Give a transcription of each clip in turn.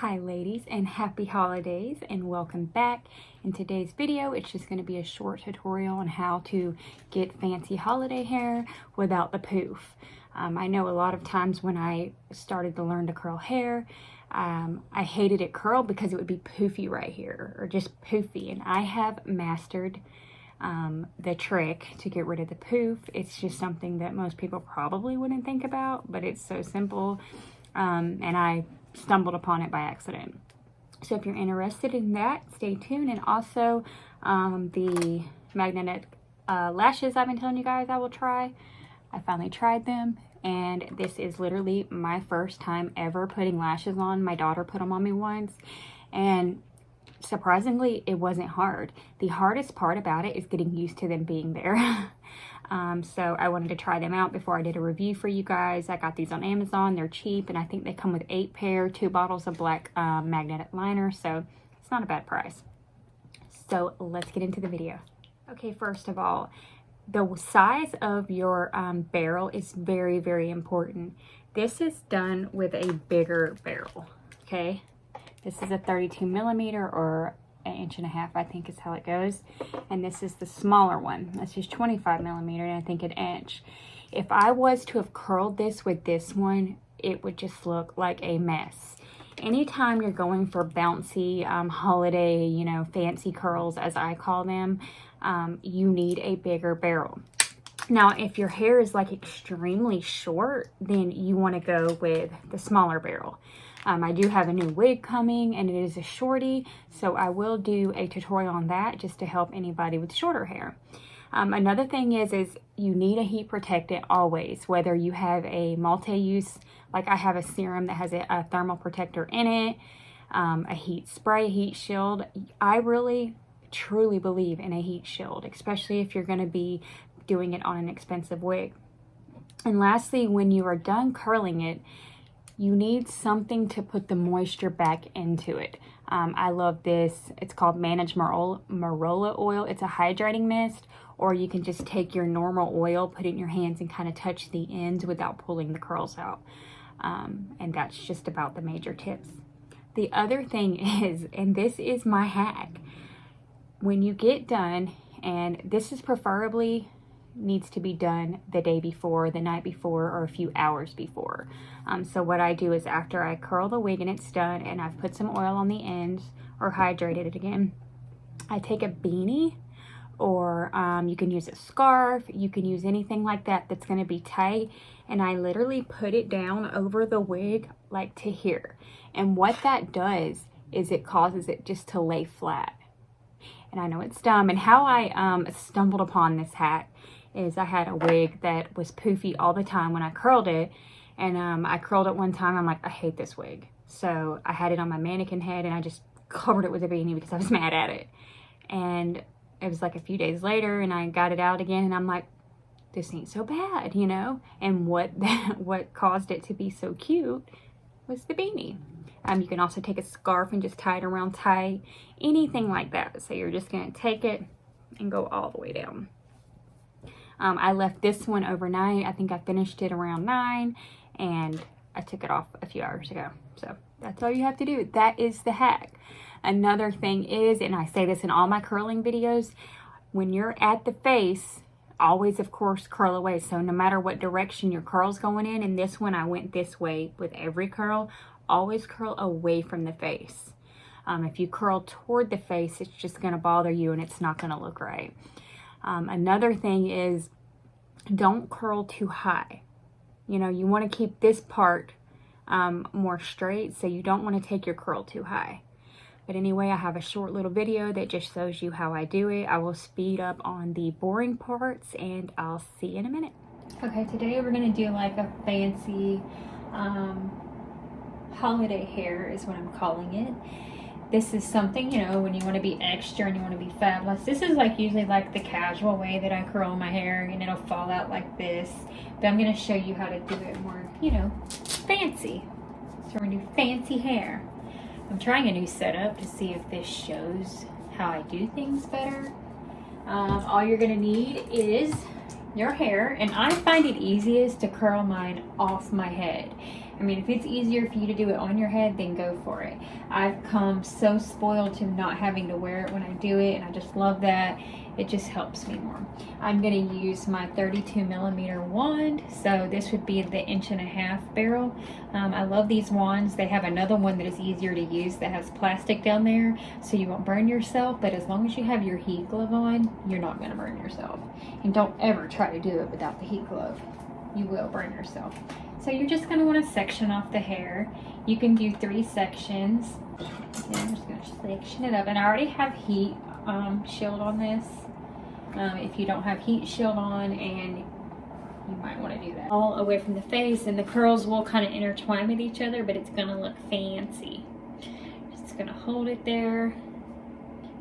Hi ladies, and happy holidays, and welcome back. In today's video, it's just going to be a short tutorial on how to get fancy holiday hair without the poof. I know a lot of times when I started to learn to curl hair, I hated it curled because it would be poofy right here, or just poofy, and I have mastered the trick to get rid of the poof. It's just something that most people probably wouldn't think about, but it's so simple, and I stumbled upon it by accident. So if you're interested in that, stay tuned. And also the magnetic lashes I've been telling you guys I will try. I finally tried them, and this is literally my first time ever putting lashes on. My daughter put them on me once, and surprisingly it wasn't hard. The hardest part about it is getting used to them being there. So I wanted to try them out before I did a review for you guys. I got these on Amazon. They're cheap, and I think they come with 8 pair, 2 bottles of black magnetic liner, so it's not a bad price. So let's get into the video. Okay, first of all, the size of your barrel is very, very important. This is done with a bigger barrel, okay? This is a 32 millimeter or 1.5 inches, I think is how it goes, and this is the smaller one. This is 25 millimeter, and I think 1 inch. If I was to have curled this with this one, it would just look like a mess. Anytime you're going for bouncy holiday, you know, fancy curls as I call them, you need a bigger barrel. Now if your hair is like extremely short, then you want to go with the smaller barrel. I do have a new wig coming, and it is a shorty, so I will do a tutorial on that just to help anybody with shorter hair. Another thing is you need a heat protectant always, whether you have a multi-use, like I have a serum that has a thermal protector in it, a heat spray, heat shield. I really truly believe in a heat shield, especially if you're going to be doing it on an expensive wig. And lastly, when you are done curling it, you need something to put the moisture back into it. I love this. It's called Manage Marola oil. It's a hydrating mist, or you can just take your normal oil, put it in your hands, and kind of touch the ends without pulling the curls out. And that's just about the major tips. The other thing is, and this is my hack, when you get done, and this is preferably needs to be done the day before, the night before, or a few hours before. So what I do is after I curl the wig and it's done and I've put some oil on the ends or hydrated it again, I take a beanie, or you can use a scarf, you can use anything like that that's going to be tight, and I literally put it down over the wig like to here. And what that does is it causes it just to lay flat. And I know it's dumb, and how I stumbled upon this hack is I had a wig that was poofy all the time when I curled it, and I curled it one time. I'm like, I hate this wig. So I had it on my mannequin head, and I just covered it with a beanie because I was mad at it. And it was like a few days later, and I got it out again, and I'm like, this ain't so bad, you know? And what caused it to be so cute was the beanie. You can also take a scarf and just tie it around tight, anything like that. So you're just going to take it and go all the way down. I left this one overnight. I think I finished it around 9, and I took it off a few hours ago. So that's all you have to do. That is the hack. Another thing is, and I say this in all my curling videos, when you're at the face, always, of course, curl away. So no matter what direction your curl's going in this one, I went this way with every curl, always curl away from the face. If you curl toward the face, it's just going to bother you, and it's not going to look right. Another thing is, don't curl too high. You know, you want to keep this part more straight, so you don't want to take your curl too high. But anyway, I have a short little video that just shows you how I do it. I will speed up on the boring parts, and I'll see you in a minute. Okay, today we're going to do like a fancy holiday hair is what I'm calling it. This is something, you know, when you want to be extra and you want to be fabulous. This is like usually like the casual way that I curl my hair, and it'll fall out like this. But I'm going to show you how to do it more, you know, fancy. So we're going to do fancy hair. I'm trying a new setup to see if this shows how I do things better. All you're going to need is your hair, and I find it easiest to curl mine off my head. I mean, if it's easier for you to do it on your head, then go for it. I've come so spoiled to not having to wear it when I do it, and I just love that. It just helps me more. I'm going to use my 32mm wand. So this would be the 1.5" barrel. I love these wands. They have another one that is easier to use that has plastic down there, so you won't burn yourself. But as long as you have your heat glove on, you're not going to burn yourself. And don't ever try to do it without the heat glove. You will burn yourself. So you're just going to want to section off the hair. You can do 3 sections. And I'm just going to section it up. And I already have heat shield on this. If you don't have heat shield on, and you might want to do that all away from the face, and the curls will kind of intertwine with each other, but it's going to look fancy. Just going to hold it there.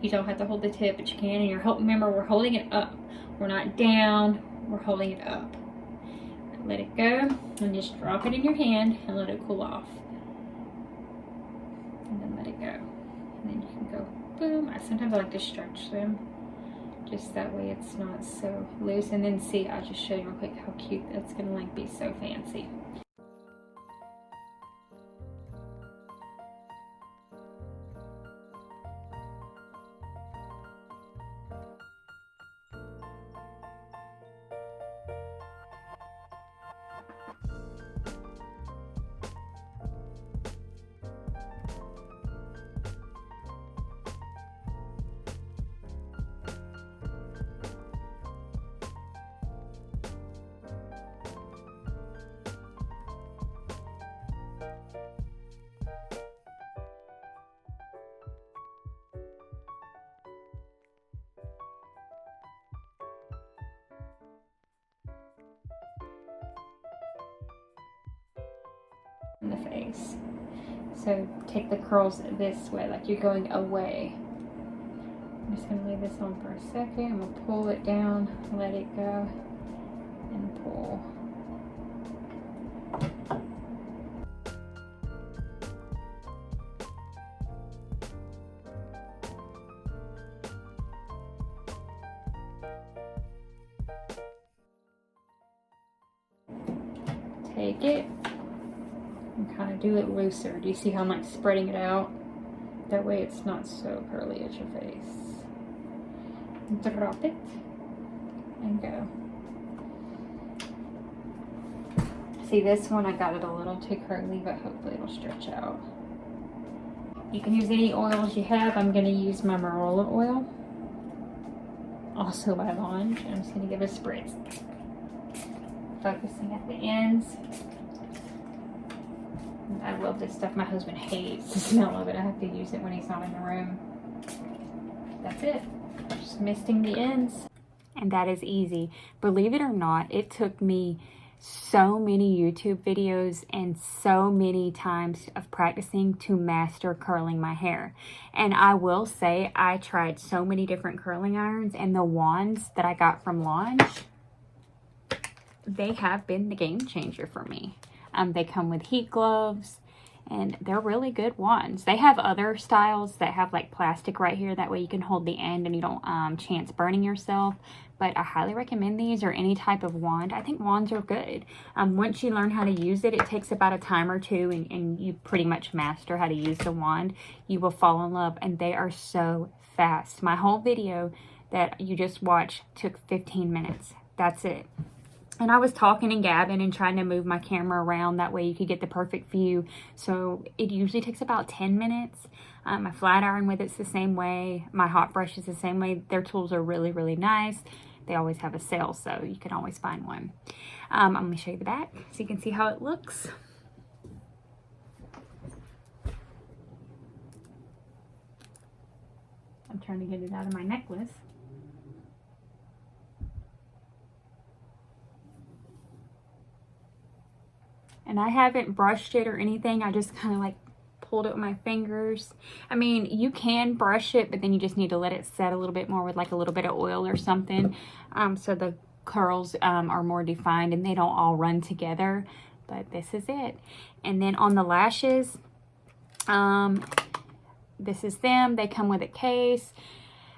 You don't have to hold the tip, but you can. And remember, we're holding it up. We're not down. We're holding it up. Let it go, and just drop it in your hand and let it cool off. And then let it go. And then you can go boom. Sometimes I like to stretch them, just that way it's not so loose. And then see, I'll just show you real quick how cute that's gonna like be so fancy. In the face. So take the curls this way, like you're going away. I'm just going to leave this on for a second. I'm going to pull it down, let it go, and pull. Take it and kind of do it looser. Do you see how I'm like spreading it out? That way it's not so curly at your face. Drop it and go. See, this one I got it a little too curly, but hopefully it'll stretch out. You can use any oils you have. I'm going to use my marula oil, also by Lange. I'm just going to give it a spritz, focusing at the ends. I love this stuff. My husband hates the smell of it. I have to use it when he's not in the room. That's it. Just misting the ends. And that is easy. Believe it or not, it took me so many YouTube videos and so many times of practicing to master curling my hair. And I will say, I tried so many different curling irons, and the wands that I got from Lange, they have been the game changer for me. They come with heat gloves, and they're really good wands. They have other styles that have like plastic right here. That way you can hold the end and you don't chance burning yourself. But I highly recommend these, or any type of wand. I think wands are good. Once you learn how to use it, it takes about a time or two, and you pretty much master how to use the wand. You will fall in love, and they are so fast. My whole video that you just watched took 15 minutes. That's it. And I was talking and gabbing and trying to move my camera around. That way you could get the perfect view. So it usually takes about 10 minutes. My flat iron with it's the same way. My hot brush is the same way. Their tools are really, really nice. They always have a sale, so you can always find one. I'm going to show you the back so you can see how it looks. I'm trying to get it out of my necklace. And I haven't brushed it or anything. I just kind of like pulled it with my fingers. I mean, you can brush it, but then you just need to let it set a little bit more with like a little bit of oil or something. So the curls are more defined and they don't all run together. But this is it. And then on the lashes, this is them. They come with a case.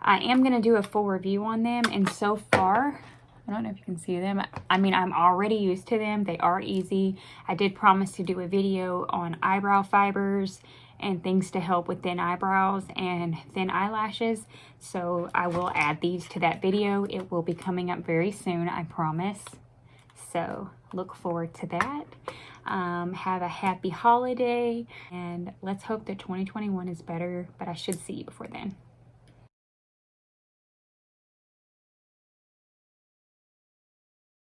I am going to do a full review on them. And so far, I don't know if you can see them. I mean, I'm already used to them. They are easy. I did promise to do a video on eyebrow fibers and things to help with thin eyebrows and thin eyelashes. So I will add these to that video. It will be coming up very soon, I promise. So look forward to that. Have a happy holiday, and let's hope that 2021 is better, but I should see you before then.